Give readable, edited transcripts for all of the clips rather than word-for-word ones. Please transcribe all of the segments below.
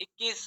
21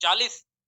40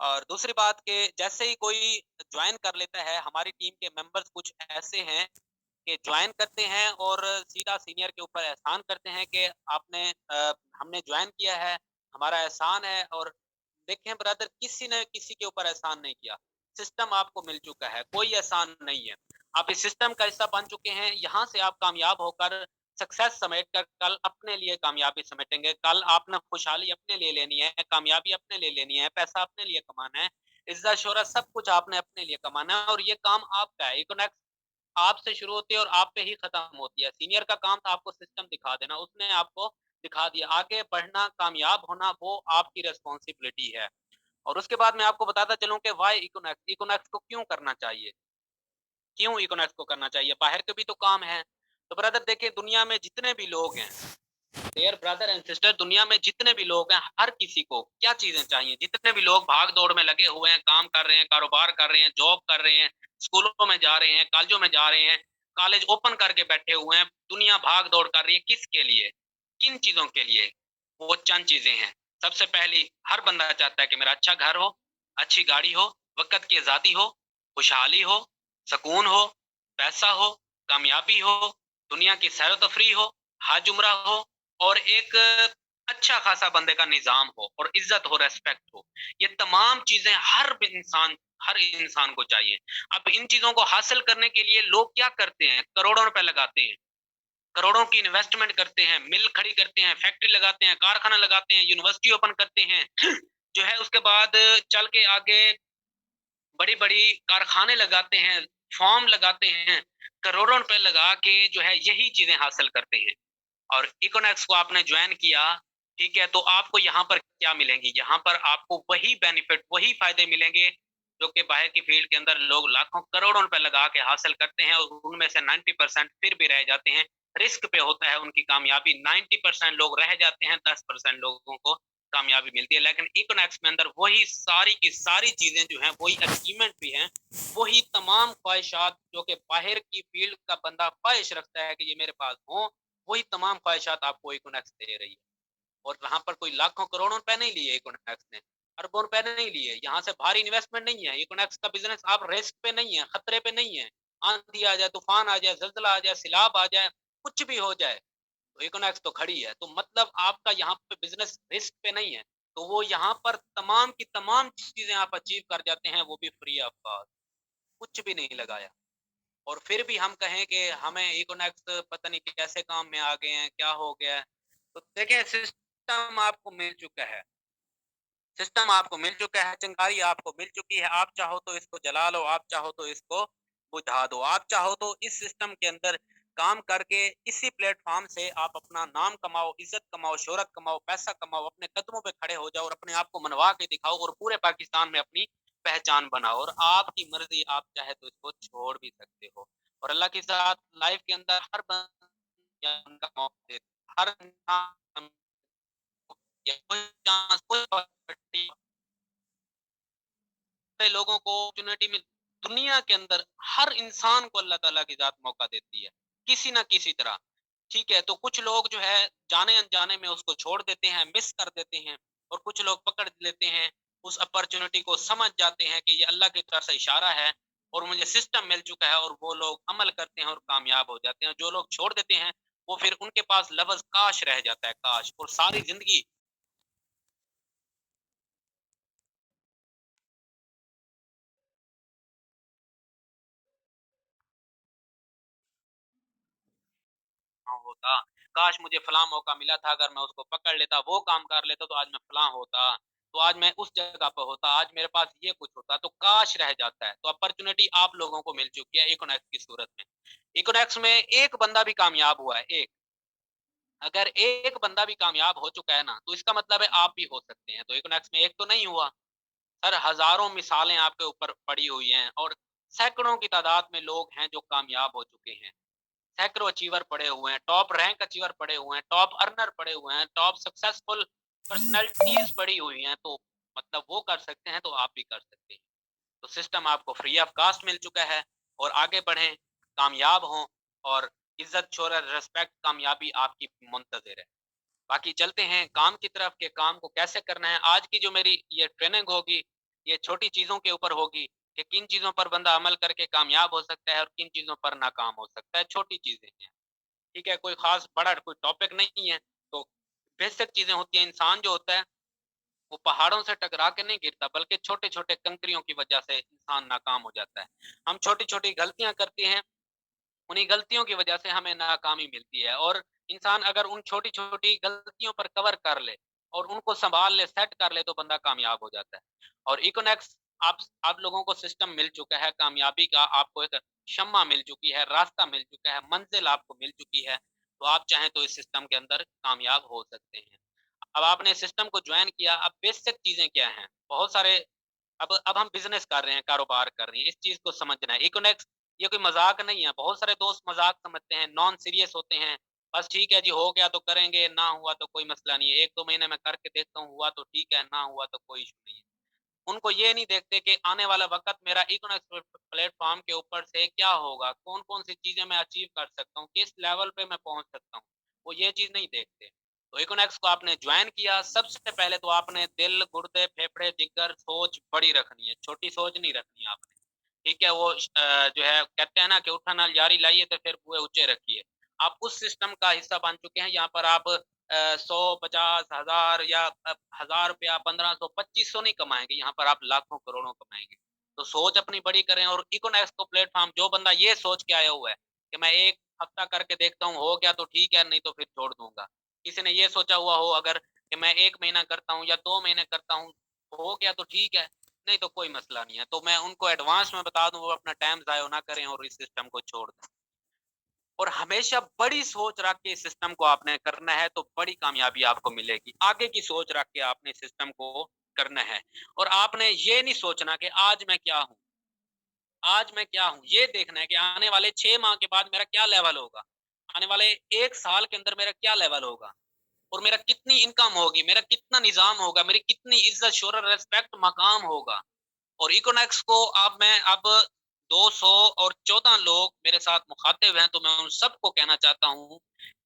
اور دوسری بات کہ جیسے ہی کوئی جوائن کر لیتا ہے، ہماری ٹیم کے ممبرز کچھ ایسے ہیں کہ جوائن کرتے ہیں اور سیدھا سینئر کے اوپر احسان کرتے ہیں کہ آپ نے ہم نے جوائن کیا ہے، ہمارا احسان ہے. اور دیکھیں برادر، کسی نے کسی کے اوپر احسان نہیں کیا. سسٹم آپ کو مل چکا ہے، کوئی احسان نہیں ہے. آپ اس سسٹم کا حصہ بن چکے ہیں. یہاں سے آپ کامیاب ہو کر سکسیس سمیٹ کر کل اپنے لیے کامیابی سمیٹیں گے. کل آپ نے خوشحالی اپنے لیے لینی ہے، کامیابی اپنے لیے لینی ہے، پیسہ اپنے لیے کمانا ہے، عزت شہرت سب کچھ آپ نے اپنے لیے کمانا ہے. اور یہ کام آپ کا ہے. ایکونیکس آپ سے شروع ہوتی ہے اور آپ پہ ہی ختم ہوتی ہے. سینئر کا کام تھا آپ کو سسٹم دکھا دینا، اس نے آپ کو دکھا دیا. آگے بڑھنا، کامیاب ہونا وہ آپ کی ریسپانسبلٹی ہے. اور اس کے بعد میں آپ کو بتاتا چلوں کہ وائی ایکونیکس، ایکونیکس کو کیوں کرنا چاہیے، کیوں ایکونیکس کو کرنا چاہیے. باہر کے بھی تو کام ہے. تو برادر دیکھیں، دنیا میں جتنے بھی لوگ ہیں، ڈیئر برادر اینڈ سسٹر، دنیا میں جتنے بھی لوگ ہیں، ہر کسی کو کیا چیزیں چاہیے. جتنے بھی لوگ بھاگ دوڑ میں لگے ہوئے ہیں، کام کر رہے ہیں، کاروبار کر رہے ہیں، جاب کر رہے ہیں، اسکولوں میں جا رہے ہیں، کالجوں میں جا رہے ہیں، کالج اوپن کر کے بیٹھے ہوئے ہیں. دنیا بھاگ دوڑ کر رہی ہے کس کے لیے، کن چیزوں کے لیے. وہ چند چیزیں ہیں. سب سے پہلی، ہر بندہ چاہتا ہے کہ میرا اچھا گھر ہو، اچھی گاڑی ہو، وقت کی آزادی ہو، خوشحالی ہو، سکون ہو، پیسہ ہو، کامیابی ہو، دنیا کی سیر و تفریح ہو، حج عمرہ ہو، اور ایک اچھا خاصا بندے کا نظام ہو، اور عزت ہو، ریسپیکٹ ہو. یہ تمام چیزیں ہر انسان کو چاہیے. اب ان چیزوں کو حاصل کرنے کے لیے لوگ کیا کرتے ہیں؟ کروڑوں روپے لگاتے ہیں، کروڑوں کی انویسٹمنٹ کرتے ہیں، مل کھڑی کرتے ہیں، فیکٹری لگاتے ہیں، کارخانہ لگاتے ہیں، یونیورسٹی اوپن کرتے ہیں جو ہے اس کے بعد چل کے آگے بڑی بڑی کارخانے لگاتے ہیں، فارم لگاتے ہیں، کروڑوں روپے لگا کے جو ہے یہی چیزیں حاصل کرتے ہیں. اور ایکونیکس کو آپ نے جوائن کیا، ٹھیک ہے، تو آپ کو یہاں پر کیا ملیں گی؟ یہاں پر آپ کو وہی بینیفٹ، وہی فائدے ملیں گے جو کہ باہر کی فیلڈ کے اندر لوگ لاکھوں کروڑوں روپے لگا کے حاصل کرتے ہیں، اور ان میں سے 90% پھر بھی رہ جاتے ہیں. رسک پہ ہوتا ہے ان کی کامیابی. 90% لوگ رہ جاتے ہیں، 10% لوگوں کو کامیابی ملتی ہے. لیکن ایکونیکس میں اندر وہی ساری کی ساری چیزیں جو ہیں، وہی اچیومنٹ بھی ہیں، وہی تمام خواہشات جو کہ باہر کی فیلڈ کا بندہ خواہش رکھتا ہے کہ یہ میرے پاس ہوں، وہی تمام خواہشات آپ کو ایکونیکس دے رہی ہے. اور یہاں پر کوئی لاکھوں کروڑوں روپے نہیں لیے ایکونیکس نے، اربوں روپے نہیں لیے. یہاں سے بھاری انویسٹمنٹ نہیں ہے. ایکونیکس کا بزنس آپ رسک پہ نہیں ہے، خطرے پہ نہیں ہے. آندھی آ جائے، طوفان آ جائے، زلزلہ آ جائے، سیلاب آ جائے، کچھ بھی ہو جائے، تو ایکونیکس تو کھڑی ہے. تو مطلب آپ کا یہاں پہ بزنس رسک پہ نہیں ہے. تو وہ یہاں پر تمام کی تمام چیزیں آپ اچیو کر جاتے ہیں، وہ بھی فری آف کاسٹ، کچھ بھی نہیں لگایا. اور پھر بھی ہم کہیں کہ ہمیں ایکونیکس پتہ نہیں کیسے کام میں آ گئے ہیں، کیا ہو گیا ہے. تو دیکھیں، سسٹم آپ کو مل چکا ہے، سسٹم آپ کو مل چکا ہے، چنگاری آپ کو مل چکی ہے. آپ چاہو تو اس کو جلا لو، آپ چاہو تو اس کو بجھا دو، آپ چاہو تو اس سسٹم کے اندر کام کر کے اسی پلیٹ فارم سے آپ اپنا نام کماؤ، عزت کماؤ، شہرت کماؤ، پیسہ کماؤ، اپنے قدموں پہ کھڑے ہو جاؤ اور اپنے آپ کو منوا کے دکھاؤ، اور پورے پاکستان میں اپنی پہچان بناؤ. اور آپ کی مرضی، آپ چاہے تو اس کو چھوڑ بھی سکتے ہو. اور اللہ کے ساتھ لائف کے اندر ہر بندہ کا موقع دیتا ہے، ہر انسان لوگوں کو اپرچونٹی مل. دنیا کے اندر ہر انسان کو اللہ تعالیٰ کی ذات موقع دیتی ہے کسی نہ کسی طرح. ٹھیک ہے، تو کچھ لوگ جو ہے جانے انجانے میں اس کو چھوڑ دیتے ہیں، مس کر دیتے ہیں، اور کچھ لوگ پکڑ لیتے ہیں اس اپرچونٹی کو، سمجھ جاتے ہیں کہ یہ اللہ کی طرف سے اشارہ ہے اور مجھے سسٹم مل چکا ہے، اور وہ لوگ عمل کرتے ہیں اور کامیاب ہو جاتے ہیں. جو لوگ چھوڑ دیتے ہیں، وہ پھر ان کے پاس لفظ کاش رہ جاتا ہے، کاش، اور ساری زندگی ہوتا. کاش مجھے فلاں موقع ملا تھا، اگر میں اس کو پکڑ لیتا، وہ کام کر لیتا، تو آج میں فلاں ہوتا، تو آج میں اس جگہ پہ ہوتا، آج میرے پاس یہ کچھ ہوتا. تو کاش رہ جاتا ہے. تو اپرچونٹی آپ لوگوں کو مل چکی ہے ایکونیکس کی صورت میں. ایکونیکس میں ایک بندہ بھی کامیاب ہوا ہے، ایک، اگر ایک بندہ بھی کامیاب ہو چکا ہے نا، تو اس کا مطلب ہے آپ بھی ہو سکتے ہیں. تو ایکونیکس میں ایک تو نہیں ہوا، سر ہزاروں مثالیں آپ کے اوپر پڑی ہوئی ہیں، اور سینکڑوں کی تعداد میں لوگ ہیں جو کامیاب ہو چکے ہیں. سینکڑوں اچیور پڑے ہوئے ہیں، ٹاپ رینک اچیور پڑے ہوئے ہیں، ٹاپ ارنر پڑے ہوئے ہیں، ٹاپ سکسیسفل پرسنالٹیز پڑی ہوئی ہیں. تو مطلب وہ کر سکتے ہیں، تو آپ بھی کر سکتے ہیں. تو سسٹم آپ کو فری آف کاسٹ مل چکا ہے. اور آگے بڑھیں، کامیاب ہوں، اور عزت، شہرت، ریسپیکٹ، کامیابی آپ کی منتظر ہے. باقی چلتے ہیں کام کی طرف کہ کام کو کیسے کرنا ہے. آج کی جو میری یہ ٹریننگ ہوگی، یہ چھوٹی چیزوں کے اوپر ہوگی کہ کن چیزوں پر بندہ عمل کر کے کامیاب ہو سکتا ہے اور کن چیزوں پر ناکام ہو سکتا ہے. چھوٹی چیزیں ہیں، ٹھیک ہے، کوئی خاص بڑا کوئی ٹاپک نہیں ہے. تو بیسک چیزیں ہوتی ہیں. انسان جو ہوتا ہے وہ پہاڑوں سے ٹکرا کے نہیں گرتا، بلکہ چھوٹے چھوٹے کنکریوں کی وجہ سے انسان ناکام ہو جاتا ہے. ہم چھوٹی چھوٹی غلطیاں کرتے ہیں، انہیں غلطیوں کی وجہ سے ہمیں ناکامی ملتی ہے. اور انسان اگر ان چھوٹی چھوٹی غلطیوں پر کور کر لے اور ان کو سنبھال لے، سیٹ کر لے، تو بندہ کامیاب ہو جاتا ہے. اور ایکونیکس آپ لوگوں کو سسٹم مل چکا ہے کامیابی کا، آپ کو ایک شمع مل چکی ہے، راستہ مل چکا ہے، منزل آپ کو مل چکی ہے. تو آپ چاہیں تو اس سسٹم کے اندر کامیاب ہو سکتے ہیں. اب آپ نے سسٹم کو جوائن کیا، اب بیسک چیزیں کیا ہیں؟ بہت سارے اب ہم بزنس کر رہے ہیں، کاروبار کر رہے ہیں، اس چیز کو سمجھنا ہے. ایکونیکس یہ کوئی مذاق نہیں ہے. بہت سارے دوست مذاق سمجھتے ہیں، نان سیریس ہوتے ہیں. بس ٹھیک ہے جی، ہو گیا تو کریں گے، نہ ہوا تو کوئی مسئلہ نہیں ہے، 1-2 مہینے میں کر کے دیکھتا ہوں، ہوا تو ٹھیک ہے، نہ ہوا تو کوئی ایشو نہیں ہے. ان کو یہ نہیں دیکھتے کہ آنے والا وقت میرا ایکونومکس پلیٹ فارم کے اوپر سے کیا ہوگا، کون کون سی چیزیں میں اچیو کر سکتا ہوں، کس لیول پہ میں پہنچ سکتا ہوں. وہ یہ چیز نہیں دیکھتے. تو ایکونیکس کو آپ نے جوائن کیا، سب سے پہلے تو آپ نے دل، گردے، پھیپھڑے، جگر، سوچ بڑی رکھنی ہے، چھوٹی سوچ نہیں رکھنی ہے آپ نے. ٹھیک ہے، وہ جو ہے کہتے ہیں نا کہ اٹھا نال جاری لائیے تو پھر بوئے اونچے رکھیے. آپ اس سسٹم کا حصہ بن چکے ہیں. یہاں پر آپ 100، 50، 1000 یا 1000 روپیہ، 1500، 2500 نہیں کمائیں گے. یہاں پر آپ لاکھوں کروڑوں کمائیں گے. تو سوچ اپنی بڑی کریں. اور ایکونیکس کو پلیٹ فارم، جو بندہ یہ سوچ کے آیا ہوا ہے کہ میں 1 ہفتہ کر کے دیکھتا ہوں، ہو گیا تو ٹھیک ہے، نہیں تو پھر چھوڑ دوں گا. کسی نے یہ سوچا ہوا ہو اگر کہ میں 1 مہینہ کرتا ہوں یا 2 مہینے کرتا ہوں، ہو گیا تو ٹھیک ہے، نہیں تو کوئی مسئلہ نہیں ہے. تو میں ان کو ایڈوانس میں بتا دوں، وہ اپنا ٹائم ضائع نہ کریں اور اس سسٹم کو چھوڑ دیں. اور ہمیشہ بڑی سوچ رکھ کے اس سسٹم کو آپ نے کرنا ہے، تو بڑی کامیابی آپ کو ملے گی. آگے کی سوچ رکھ کے آپ نے سسٹم کو کرنا ہے. اور آپ نے یہ نہیں سوچنا کہ آج میں کیا ہوں، آج میں کیا ہوں. یہ دیکھنا ہے کہ آنے والے 6 ماہ کے بعد میرا کیا لیول ہوگا، آنے والے 1 سال کے اندر میرا کیا لیول ہوگا، اور میرا کتنی انکم ہوگی، میرا کتنا نظام ہوگا، میری کتنی عزت، شہرت، ریسپیکٹ، مقام ہوگا. اور ایکونیکس کو اب 214 لوگ میرے ساتھ مخاطب ہیں، تو میں ان سب کو کہنا چاہتا ہوں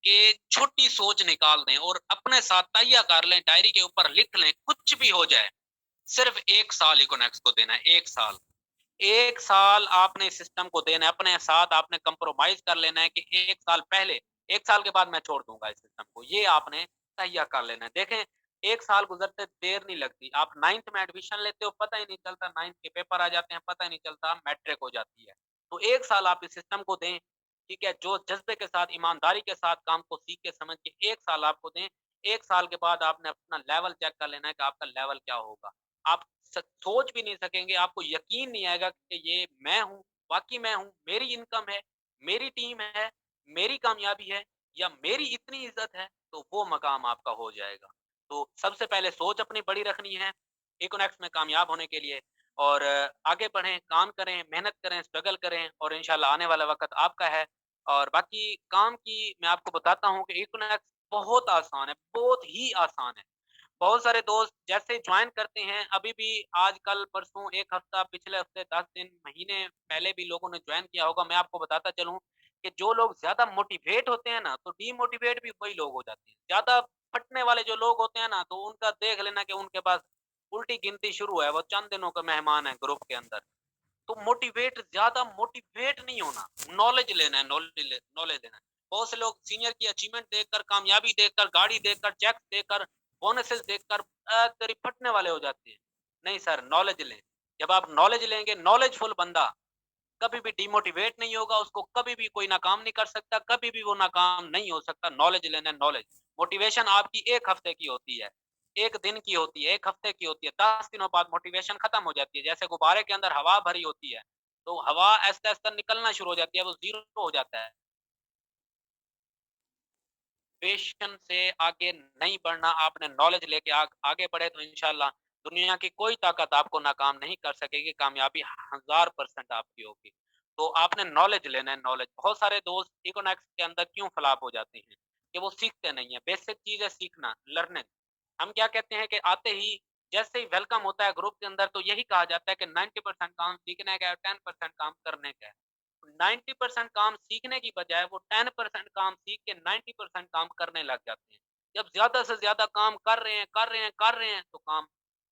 کہ چھوٹی سوچ نکال دیں اور اپنے ساتھ تہیہ کر لیں، ڈائری کے اوپر لکھ لیں، کچھ بھی ہو جائے صرف 1 سال ایکونیکس کو دینا ہے. 1 سال، 1 سال آپ نے سسٹم کو دینا ہے. اپنے ساتھ آپ نے کمپرومائز کر لینا ہے کہ 1 سال پہلے، 1 سال کے بعد میں چھوڑ دوں گا اس سسٹم کو. یہ آپ نے تہیہ کر لینا ہے. دیکھیں 1 سال گزرتے دیر نہیں لگتی. آپ 9th میں ایڈمیشن لیتے ہو، پتہ ہی نہیں چلتا 9th کے پیپر آ جاتے ہیں، پتہ ہی نہیں چلتا میٹرک ہو جاتی ہے. تو 1 سال آپ اس سسٹم کو دیں. ٹھیک ہے، جو جذبے کے ساتھ، ایمانداری کے ساتھ کام کو سیکھ کے سمجھ کے 1 سال آپ کو دیں. 1 سال کے بعد آپ نے اپنا لیول چیک کر لینا ہے کہ آپ کا لیول کیا ہوگا. آپ سوچ بھی نہیں سکیں گے، آپ کو یقین نہیں آئے گا کہ یہ میں ہوں، واقعی میں ہوں، میری انکم ہے، میری ٹیم ہے، میری کامیابی ہے، یا میری اتنی عزت ہے. تو وہ مقام آپ کا ہو جائے گا. تو سب سے پہلے سوچ اپنی بڑی رکھنی ہے ایکونیکس میں کامیاب ہونے کے لیے. اور آگے بڑھیں، کام کریں، محنت کریں، اسٹرگل کریں، اور انشاءاللہ آنے والا وقت آپ کا ہے. اور باقی کام کی میں آپ کو بتاتا ہوں کہ ایکونیکس بہت آسان ہے، بہت ہی آسان ہے. بہت سارے دوست جیسے جوائن کرتے ہیں، ابھی بھی آج کل پرسوں، 1 ہفتہ، پچھلے ہفتے، 10 دن، مہینے پہلے بھی لوگوں نے جوائن کیا ہوگا. میں آپ کو بتاتا چلوں کہ جو لوگ زیادہ موٹیویٹ ہوتے ہیں نا، تو ڈی موٹیویٹ بھی وہی لوگ ہو جاتے ہیں. زیادہ پھٹنے والے جو لوگ ہوتے ہیں نا، تو ان کا دیکھ لینا کہ ان کے پاس الٹی گنتی شروع ہے، وہ چند دنوں کا مہمان ہے گروپ کے اندر. تو زیادہ موٹیویٹ نہیں ہونا، نالج لینا ہے، نالج لینا ہے. بہت سے لوگ سینئر کی اچیومنٹ دیکھ کر، کامیابی دیکھ کر، گاڑی دیکھ کر، چیک دیکھ کر، بونسز دیکھ کر تیری پھٹنے والے ہو جاتے ہیں. نہیں سر، نالج لیں. جب آپ نالج لیں گے، نالج فل بندہ کبھی بھی ڈی موٹیویٹ نہیں ہوگا. اس کو کبھی بھی کوئی ناکام نہیں کر سکتا، کبھی بھی وہ ناکام نہیں ہو سکتا. نالج لینا ہے، نالج. موٹیویشن آپ کی 1 ہفتے کی ہوتی ہے، 1 دن کی ہوتی ہے، 1 ہفتے کی ہوتی ہے. 10 دنوں بعد موٹیویشن ختم ہو جاتی ہے. جیسے غبارے کے اندر ہوا بھری ہوتی ہے، تو ہوا ایسا ایسا نکلنا شروع ہو جاتی ہے، وہ زیرو ہو جاتا ہے. پیشن سے آگے نہیں بڑھنا. آپ نے نالج لے کے آگے بڑھے تو انشاءاللہ دنیا کی کوئی طاقت آپ کو ناکام نہیں کر سکے گی. کامیابی 1000% آپ کی ہوگی. تو آپ نے نالج لینا ہے، نالج. بہت سارے دوست ایکونیکس کے اندر کیوں فلاپ ہو جاتے ہیں کہ وہ سیکھتے نہیں ہیں. بیسک چیز ہے سیکھنا، لرننگ. ہم کیا کہتے ہیں کہ آتے ہی جیسے ہی ویلکم ہوتا ہے گروپ کے اندر، تو یہی کہا جاتا ہے کہ 90% کام سیکھنے کا ہے، 10% کام کرنے کا ہے. 90% کام سیکھنے کی بجائے وہ 10% کام سیکھ کے 90% کام کرنے لگ جاتے ہیں. جب زیادہ سے زیادہ کام کر رہے ہیں تو کام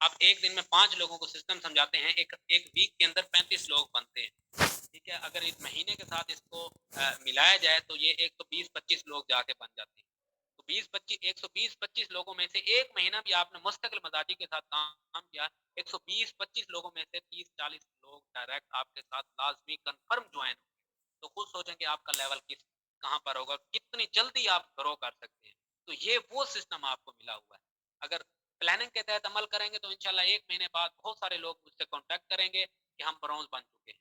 آپ ایک دن میں 5 لوگوں کو سسٹم سمجھاتے ہیں، ایک ویک کے اندر 35 لوگ بنتے ہیں، ٹھیک ہے. اگر اس مہینے کے ساتھ اس کو ملایا جائے تو یہ 120-25 لوگ جا کے بن جاتے ہیں. تو 120-25 لوگوں میں سے ایک مہینہ بھی آپ نے مستقل مزاجی کے ساتھ کام کیا، 120-25 لوگوں میں سے 30-40 لوگ ڈائریکٹ آپ کے ساتھ لازمی کنفرم جوائن ہوں گے. تو خود سوچیں کہ آپ کا لیول کہاں پر ہوگا، کتنی جلدی آپ گرو کر سکتے ہیں. تو یہ وہ سسٹم آپ کو ملا ہوا ہے. اگر پلاننگ کے تحت عمل کریں گے تو انشاءاللہ ایک مہینے بعد بہت سارے لوگ مجھ سے کانٹیکٹ کریں گے کہ ہم برونز بن چکے ہیں.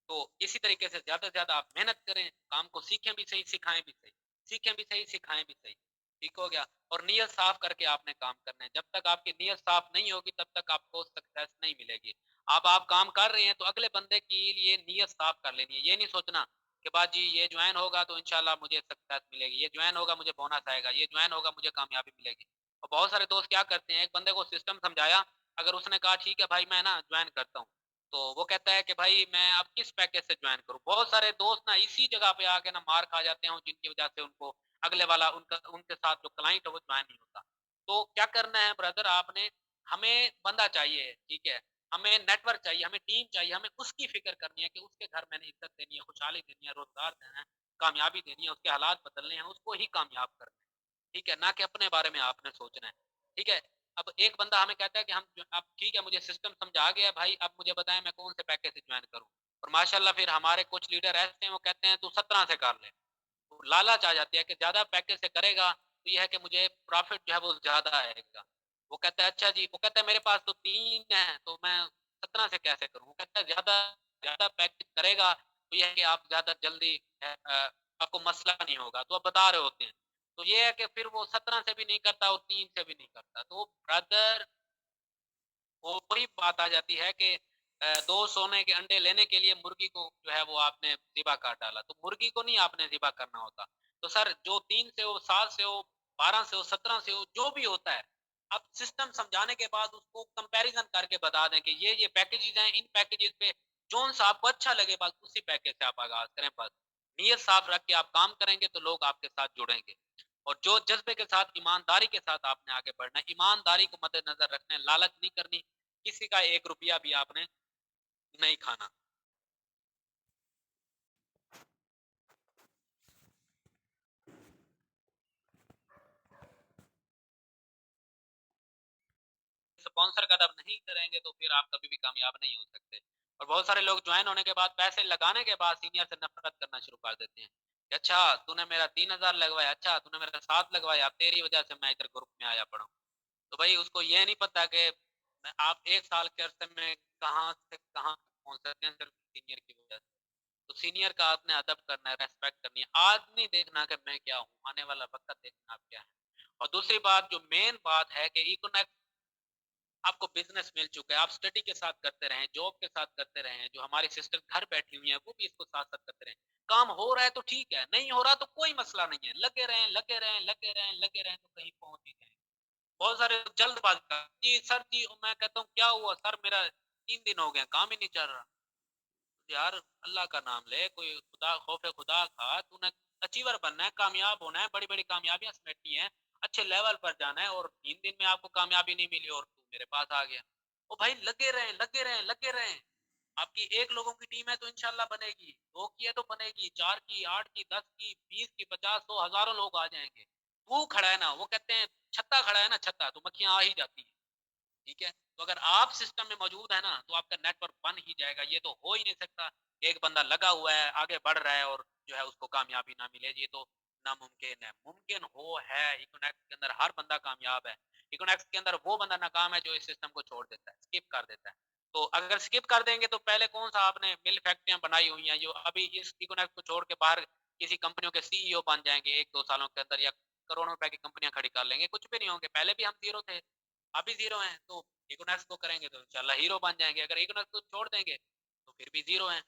تو اسی طریقے سے زیادہ سے زیادہ آپ محنت کریں، کام کو سیکھیں بھی صحیح، سکھائیں بھی صحیح، سیکھیں بھی صحیح، سکھائیں بھی صحیح. ٹھیک ہو گیا. اور نیت صاف کر کے آپ نے کام کرنا ہے. جب تک آپ کی نیت صاف نہیں ہوگی تب تک آپ کو سکسیس نہیں ملے گی. آپ کام کر رہے ہیں تو اگلے بندے کے لیے نیت صاف کر لینی ہے. یہ نہیں سوچنا کہ بعد جی یہ جوائن ہوگا تو انشاءاللہ مجھے سکسیس ملے گی، یہ جوائن ہوگا مجھے بونس آئے گا، یہ جوائن ہوگا مجھے کامیابی ملے گی. اور بہت سارے دوست کیا کرتے ہیں، ایک بندے کو سسٹم سمجھایا، اگر اس نے کہا ٹھیک ہے بھائی میں نا جوائن کرتا ہوں، تو وہ کہتا ہے کہ بھائی میں اب کس پیکیج سے جوائن کروں. بہت سارے دوست نا اسی جگہ پہ آ کے نا مار کھا جاتے ہیں جن کی وجہ سے ان کو اگلے والا ان کے ساتھ جو کلائنٹ ہے وہ جوائن نہیں ہوتا. تو کیا کرنا ہے بردر، آپ نے، ہمیں بندہ چاہیے، ٹھیک ہے، ہمیں نیٹ ورک چاہیے، ہمیں ٹیم چاہیے، ہمیں اس کی فکر کرنی ہے کہ اس کے گھر میں نے عزت دینی ہے، خوشحالی دینی ہے، روزگار دینا ہے، کامیابی دینی ہے، اس کے حالات بدلنے ہیں، اس کو ہی کامیاب کرنا ہے. ٹھیک ہے، نہ کہ اپنے بارے میں آپ نے سوچنا ہے. ٹھیک ہے. اب ایک بندہ ہمیں کہتا ہے کہ اب ٹھیک ہے مجھے سسٹم سمجھا گیا بھائی، اب مجھے بتائیں میں کون سے پیکیج سے جوائن کروں. اور ماشاءاللہ پھر ہمارے کچھ لیڈر ایسے ہیں وہ کہتے ہیں تو 17 سے کر لے. لالچ آ جاتی ہے کہ زیادہ پیکیج سے کرے گا تو یہ ہے کہ مجھے پروفٹ جو ہے وہ زیادہ آئے گا. وہ کہتا ہے اچھا جی، وہ کہتا ہے میرے پاس تو 3 ہیں تو میں 17 سے کیسے کروں. وہ کہتا ہے زیادہ پیکیج کرے گا تو یہ ہے کہ آپ زیادہ جلدی آپ کو مسئلہ نہیں ہوگا. تو آپ بتا رہے ہوتے ہیں تو یہ ہے کہ پھر وہ 17 سے بھی نہیں کرتا اور 3 سے بھی نہیں کرتا. تو برادر وہ وہی بات آ جاتی ہے کہ 2 سونے کے انڈے لینے کے لیے مرغی کو جو ہے وہ آپ نے ذبح کر ڈالا. تو مرغی کو نہیں آپ نے ذبح کرنا ہوتا. تو سر جو 3 سے ہو، 7 سے ہو، 12 سے ہو، 17 سے ہو، جو بھی ہوتا ہے، اب سسٹم سمجھانے کے بعد اس کو کمپیریزن کر کے بتا دیں کہ یہ پیکیجز ہیں، ان پیکیجز پہ جون سا آپ کو اچھا لگے بس اسی پیکیج سے آپ آغاز کریں. بس نیت صاف رکھ کے آپ کام کریں گے تو لوگ آپ کے ساتھ جڑیں گے. اور جو جذبے کے ساتھ، ایمانداری کے ساتھ آپ نے آگے بڑھنا ہے، ایمانداری کو مد نظر رکھنا ہے، لالچ نہیں کرنی، کسی کا 1 روپیہ بھی آپ نے نہیں کھانا. اسپانسر قدم نہیں کریں گے تو پھر آپ کبھی بھی کامیاب نہیں ہو سکتے. اور بہت سارے لوگ جوائن ہونے کے بعد، پیسے لگانے کے بعد سینئر سے نفرت کرنا شروع کر دیتے ہیں کہ اچھا تو نے میرا 3,000 لگوایا، اچھا تو نے میرا 7 لگوایا، اب تیری وجہ سے میں ادھر گروپ میں آیا پڑا ہوں. تو بھائی اس کو یہ نہیں پتا کہ آپ 1 سال کے عرصے میں کہاں سے کہاں پہنچ سکتے ہیں صرف سینئر کی وجہ سے. تو سینئر کا آپ نے ادب کرنا ہے، ریسپیکٹ کرنی ہے. آج نہیں دیکھنا کہ میں کیا ہوں، آنے والا وقت دیکھنا آپ کیا ہے. اور دوسری بات، جو مین بات ہے کہ ایکونیکٹ آپ کو بزنس مل چکا ہے، آپ اسٹڈی کے ساتھ کرتے رہیں، جاب کے ساتھ کرتے رہیں. جو ہماری سسٹر گھر بیٹھی ہوئی ہیں وہ بھی اس کو ساتھ ساتھ کرتے رہیں. کام ہو رہا ہے تو ٹھیک ہے، نہیں ہو رہا تو کوئی مسئلہ نہیں ہے، لگے رہیں لگے رہیں لگے رہیں لگے رہیں تو کہیں پہنچ ہی جائیں. بہت سارے جلد باز جی سر جی، میں کہتا ہوں کیا ہوا سر، میرا 3 دن ہو گئے کام ہی نہیں چل رہا. یار اللہ کا نام لے، کوئی خدا، خوف خدا کھا. تو نے اچیور بننا ہے، کامیاب ہونا ہے، بڑی بڑی کامیابیاں سمیٹنی ہیں، اچھے لیول پر جانا ہے، اور 3 دن میں آپ کو کامیابی نہیں ملی اور تو میرے پاس آ گیا. او بھائی لگے رہیں لگے رہیں لگے رہیں. آپ کی 1 لوگوں کی ٹیم ہے تو انشاءاللہ بنے گی، 2 کی ہے تو بنے گی، 4 کی، 8 کی، 10 کی، 20 کی، 50، 100، ہزاروں لوگ آ جائیں گے. وہ کھڑا ہے نا، وہ کہتے ہیں چھتا کھڑا ہے نا، چھتا تو مکھیاں آ ہی جاتی ہیں. ٹھیک ہے. تو اگر آپ سسٹم میں موجود ہے نا تو آپ کا نیٹ ورک بن ہی جائے گا. یہ تو ہو ہی نہیں سکتا کہ ایک بندہ لگا ہوا ہے، آگے بڑھ رہا ہے اور جو ہے اس کو کامیابی نہ ملے. یہ تو ناممکن ہے. ممکن ہو ہے، ایکونیکس کے اندر ہر بندہ کامیاب ہے. ایکونیکس کے اندر وہ بندہ ناکام ہے جو اس سسٹم کو چھوڑ دیتا ہے، اسکپ کر دیتا ہے. تو اگر اسکپ کر دیں گے تو پہلے کون سا آپ نے مل فیکٹریاں بنائی ہوئی ہیں جو ابھی اس ایکونیکس کو چھوڑ کے باہر کسی کمپنیوں کے CEO بن جائیں گے 1-2 سالوں کے اندر، یا کروڑوں روپے کی کمپنیاں کھڑی کر لیں گے. کچھ بھی نہیں ہوں گے. پہلے بھی ہم زیرو تھے، ابھی زیرو ہیں. تو ایکونیکس کو کریں گے تو انشاءاللہ ہیرو بن جائیں گے. اگر ایکونیکس کو چھوڑ دیں گے تو پھر بھی زیرو ہیں.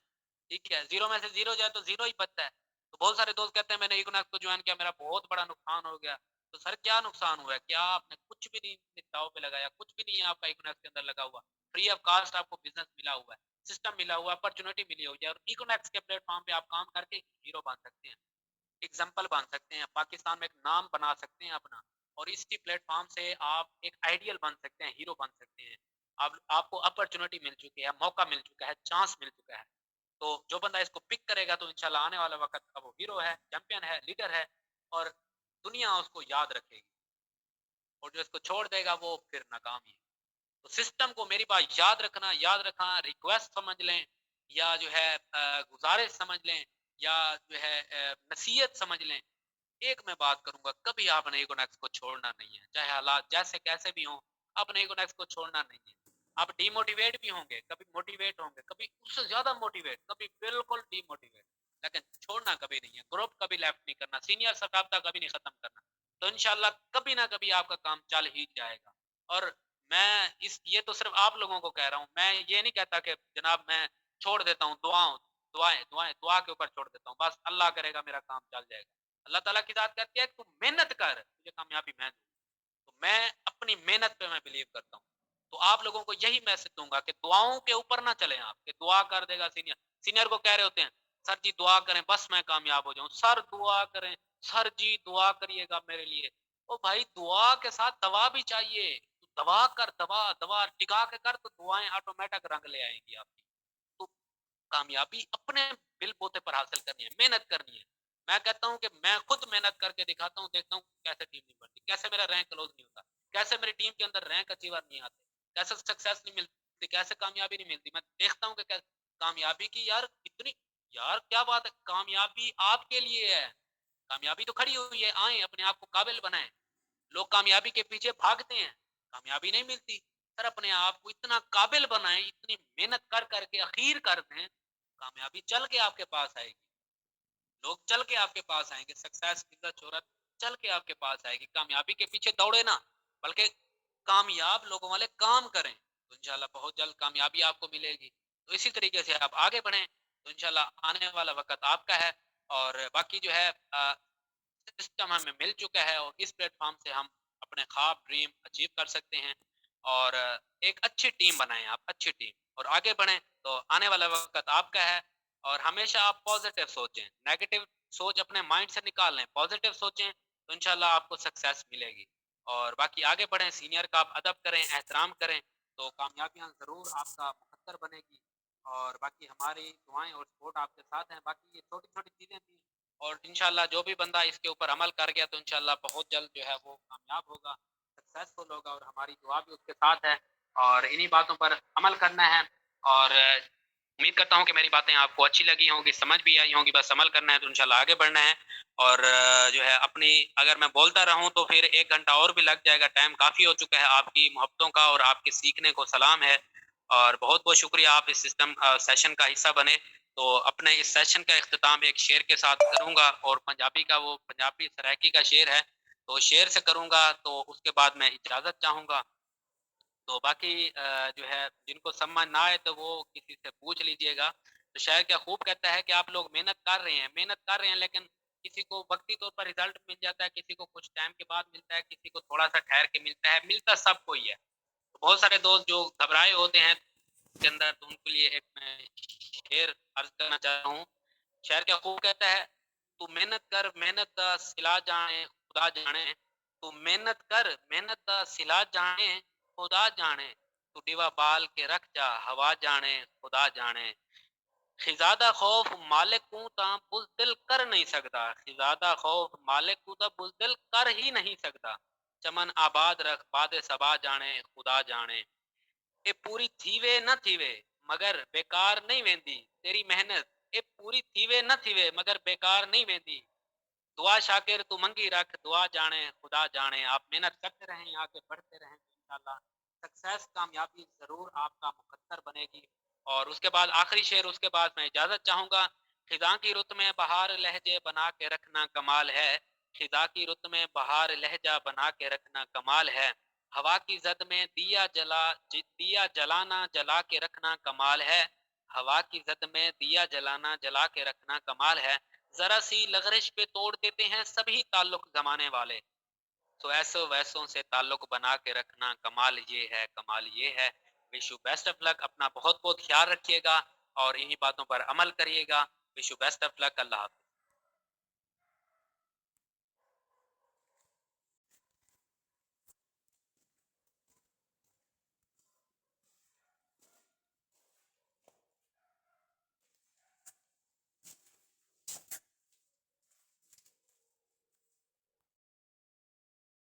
ٹھیک ہے. زیرو میں سے زیرو جائے تو زیرو ہی بچتا ہے. تو بہت سارے دوست کہتے ہیں میں نے ایکونیکس کو جوائن کیا، میرا بہت بڑا نقصان ہو گیا. تو سر کیا نقصان ہوا ہے؟ کیا آپ نے کچھ بھی نہیں داؤ پہ لگایا؟ کچھ بھی نہیں ہے آپ کا ایکونیکس کے اندر لگا ہوا. فری آف کاسٹ آپ کو بزنس ملا ہوا ہے، سسٹم ملا ہوا ہے، اپرچونٹی ملی ہوئی ہے. اور ایکونیکس کے پلیٹ فارم پہ آپ کام کر کے ہیرو بن سکتے ہیں، ایگزامپل بن سکتے ہیں، پاکستان میں ایک نام بنا سکتے ہیں اپنا. اور اسی پلیٹ فارم سے آپ ایک آئیڈیل بن سکتے ہیں، ہیرو بن سکتے ہیں. اب آپ کو اپرچونٹی مل چکی ہے، موقع مل چکا ہے، چانس مل چکا ہے. تو جو بندہ اس کو پک کرے گا تو انشاءاللہ آنے والا وقت کا وہ ہیرو ہے، چیمپئن ہے، لیڈر ہے، اور دنیا اس کو یاد رکھے گی. اور جو اس کو چھوڑ دے گا وہ پھر ناکام ہی ہے. تو سسٹم کو میری بات یاد رکھنا ریکویسٹ سمجھ لیں، یا جو ہے گزارش سمجھ لیں، یا جو ہے نصیحت سمجھ لیں. ایک میں بات کروں گا، کبھی آپ نے ایگونیکس کو چھوڑنا نہیں ہے، چاہے حالات جیسے کیسے بھی ہوں. آپ نے ایگونیکس کو چھوڑنا نہیں ہے. آپ ڈی موٹیویٹ بھی ہوں گے، کبھی موٹیویٹ ہوں گے، کبھی اس سے زیادہ موٹیویٹ، کبھی بالکل ڈی موٹیویٹ، لیکن چھوڑنا کبھی نہیں ہے. گروپ کبھی لیفٹ نہیں کرنا، سینئر سے رابطہ کبھی نہیں ختم کرنا. تو انشاءاللہ کبھی نہ کبھی آپ کا کام چل ہی جائے گا. اور میں یہ تو صرف آپ لوگوں کو کہہ رہا ہوں، میں یہ نہیں کہتا کہ جناب میں چھوڑ دیتا ہوں، دعا کے اوپر چھوڑ دیتا ہوں، بس اللہ کرے گا میرا کام چل جائے گا. اللہ تعالیٰ کی ذات کہتی ہے کہ تم محنت کر، تجھے کامیابی میں دوں. تو میں اپنی محنت پہ میں بلیو کرتا ہوں. تو آپ لوگوں کو یہی میسج دوں گا کہ دعاؤں کے اوپر نہ چلیں آپ، کہ دعا کر دے گا سینئر کو کہہ رہے ہوتے ہیں سر جی دعا کریں بس میں کامیاب ہو جاؤں. سر دعا کریں، سر جی دعا کریے گا میرے لیے. او بھائی دعا کے ساتھ دوا بھی چاہیے. دوا کر، دوا ٹکا کے کر، تو دعائیں آٹومیٹک رنگ لے آئیں گی آپ کی. تو کامیابی اپنے بل بوتے پر حاصل کرنی ہے، محنت کرنی ہے. میں کہتا ہوں کہ میں خود محنت کر کے دکھاتا ہوں، دیکھتا ہوں کیسے ٹیم نہیں بڑھتی، کیسے میرا رینک کلوز نہیں ہوتا، کیسے میری ٹیم کے اندر رینک اچیور نہیں آتے، کیسے سکسیس نہیں ملتی، کیسے کامیابی نہیں ملتی. میں دیکھتا ہوں کہ کامیابی کی یار کیا بات ہے، کامیابی آپ کے لیے ہے. کامیابی تو کھڑی ہوئی ہے، آئیں اپنے آپ کو قابل بنائیں. لوگ کامیابی کے پیچھے بھاگتے ہیں، کامیابی نہیں ملتی. سر اپنے آپ کو اتنا قابل بنائیں، اتنی محنت کر کر کے اخیر کر دیں، کامیابی چل کے آپ کے پاس آئے گی. لوگ چل کے آپ کے پاس آئیں گے. سکسیس، عزت، شہرت چل کے آپ کے پاس آئے گی. کامیابی کے پیچھے دوڑے نا، بلکہ کامیاب لوگوں والے کام کریں، تو انشاءاللہ بہت جلد کامیابی آپ کو ملے گی. تو اسی طریقے سے آپ آگے بڑھیں، تو انشاءاللہ آنے والا وقت آپ کا ہے. اور باقی جو ہے سسٹم ہمیں مل چکا ہے، اور اس پلیٹ فارم سے ہم اپنے خواب ڈریم اچیو کر سکتے ہیں. اور ایک اچھی ٹیم بنائیں، آپ اچھی ٹیم، اور آگے بڑھیں. تو آنے والا وقت آپ کا ہے. اور ہمیشہ آپ پازیٹیو سوچیں، نیگیٹو سوچ اپنے مائنڈ سے نکال لیں، پازیٹیو سوچیں، تو انشاءاللہ آپ کو سکسیس ملے گی. اور باقی آگے بڑھیں، سینئر کا آپ ادب کریں، احترام کریں، تو کامیابیاں ضرور آپ کا مقدر بنے گی. اور باقی ہماری دعائیں اور سپورٹ آپ کے ساتھ ہیں. باقی یہ چھوٹی چھوٹی چیزیں تھیں، اور انشاءاللہ جو بھی بندہ اس کے اوپر عمل کر گیا تو انشاءاللہ بہت جلد جو ہے وہ کامیاب ہوگا، سکسیسفل ہوگا. اور ہماری دعا بھی اس کے ساتھ ہے، اور انہی باتوں پر عمل کرنا ہے. اور امید کرتا ہوں کہ میری باتیں آپ کو اچھی لگی ہوں گی، سمجھ بھی آئی ہوں گی. بس عمل کرنا ہے تو انشاءاللہ آگے بڑھنا ہے. اور جو ہے اپنی اگر میں بولتا رہوں تو پھر 1 گھنٹہ اور بھی لگ جائے گا. ٹائم کافی ہو چکا ہے. آپ کی محبتوں کا اور آپ کے سیکھنے کو سلام ہے. اور بہت بہت شکریہ، آپ اس سسٹم سیشن کا حصہ بنے. تو اپنے اس سیشن کا اختتام ایک شعر کے ساتھ کروں گا، اور پنجابی کا، وہ پنجابی سرائکی کا شعر ہے، تو شعر سے کروں گا. تو اس کے بعد میں اجازت چاہوں گا. تو باقی جو ہے جن کو سمجھ نہ آئے تو وہ کسی سے پوچھ لیجئے گا. تو شاعر کیا خوب کہتا ہے کہ آپ لوگ محنت کر رہے ہیں، لیکن کسی کو وقتی طور پر رزلٹ مل جاتا ہے، کسی کو کچھ ٹائم کے بعد ملتا ہے، کسی کو تھوڑا سا ٹھہر کے ملتا ہے، ملتا سب کو ہی ہے. بہت سارے دوست جو گھبرائے ہوتے ہیں کے اندر، تو ان کے لیے ایک میں شعر عرض کرنا چاہتا ہوں. شاعر کیا خوب کہتا ہے، تو محنت کر، محنت دا صلا جانے خدا جانے. تو محنت کر، محنت دا صلا جانے خدا جانے. تو ڈیوا بال کے رکھ جا ہوا جانے خدا جانے. خزادہ خوف مالک کو تا بزدل کر نہیں سکتا. خزادہ خوف مالک کو تا بزدل کر ہی نہیں سکتا. چمن آباد رکھ باد سبا جانے خدا جانے. اے پوری تھیوے نہ تھیوے مگر بیکار نہیں ویندی تیری محنت. اے پوری تھیوے نہ تھیوے مگر بیکار نہیں ویندی. دعا شاکر تو منگی رکھ دعا جانے خدا جانے. آپ محنت کرتے رہیں، آگے بڑھتے رہیں، انشاءاللہ سکسیس، کامیابی ضرور آپ کا مقدر بنے گی. اور اس کے بعد آخری شعر، اس کے بعد میں اجازت چاہوں گا. خزاں کی رت میں بہار لہجے بنا کے رکھنا کمال ہے. خزاں کی رت میں بہار لہجہ بنا کے رکھنا کمال ہے. ہوا کی زد میں دیا جلانا جلا کے رکھنا کمال ہے. ہوا کی زد میں دیا جلانا جلا کے رکھنا کمال ہے. ذرا سی لغرش پہ توڑ دیتے ہیں سبھی تعلق زمانے والے. تو ایسو ویسوں سے تعلق بنا کے رکھنا کمال یہ ہے، کمال یہ ہے. وش یو بیسٹ آف لک. اپنا بہت بہت خیال رکھیے گا، اور انہی باتوں پر عمل کریے گا. وش یو بیسٹ آف لک. اللہ حافظ.